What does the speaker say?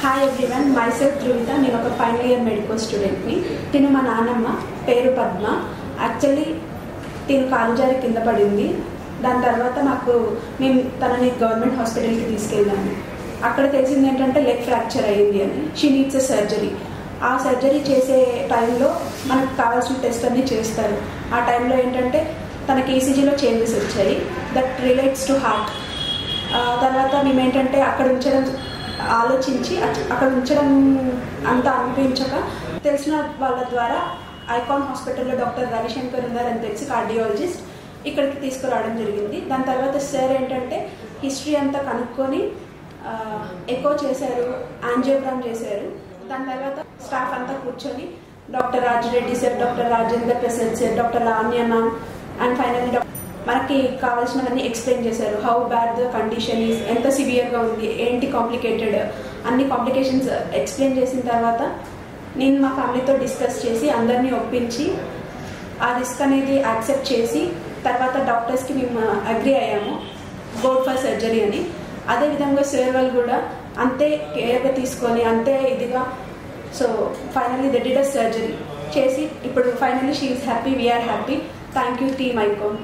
Hi everyone, myself ధృవిత. నేను ఒక final year medical స్టూడెంట్ని. తిను మా నాన్నమ్మ, పేరు పద్మ. యాక్చువల్లీ తిను కాలు జారి కింద పడింది. దాని తర్వాత మేము తనని గవర్నమెంట్ హాస్పిటల్కి తీసుకెళ్ళాము. అక్కడ తెలిసింది ఏంటంటే లెగ్ ఫ్రాక్చర్ అయ్యింది అని. She needs a surgery. ఆ సర్జరీ చేసే టైంలో మనకు కావాల్సిన టెస్ట్ అన్నీ చేస్తారు. ఆ టైంలో ఏంటంటే తనకి ఈసీజీలో చేంజెస్ వచ్చాయి, దట్ రిలేట్స్ టు హార్ట్. తర్వాత మేము ఏంటంటే ఆలోచించి అక్కడ ఉంచడం అంత అనిపించక తెలిసిన వాళ్ళ ద్వారా ఐకాన్ హాస్పిటల్లో డాక్టర్ రవిశంకర్ ఉన్నారని తెలిసి, కార్డియాలజిస్ట్, ఇక్కడికి తీసుకురావడం జరిగింది. దాని తర్వాత సార్ ఏంటంటే హిస్టరీ అంతా కనుక్కొని ఎకో చేశారు, యాంజియోగ్రామ్ చేశారు. దాని తర్వాత స్టాఫ్ అంతా కూర్చొని doctor Rajireddy sir, doctor Rajender Prasad sir, doctor Lavanya ma'am and finally మనకి కావాల్సినవన్నీ ఎక్స్ప్లెయిన్ చేశారు. How bad the condition is, ఎంత సివియర్గా ఉంది, ఏంటి కాంప్లికేటెడ్, అన్ని కాంప్లికేషన్స్ ఎక్స్ప్లెయిన్ చేసిన తర్వాత నేను మా ఫ్యామిలీతో డిస్కస్ చేసి అందరినీ ఒప్పించి ఆ రిస్క్ అనేది యాక్సెప్ట్ చేసి తర్వాత డాక్టర్స్కి మేము అగ్రీ అయ్యాము గోడ్ ఫర్ సర్జరీ అని. అదేవిధంగా సార్ వాళ్ళు కూడా అంతే కేర్గా తీసుకొని అంతే ఇదిగా so finally they did a surgery చేసి ఇప్పుడు finally she is happy, we are happy. Thank you team icon.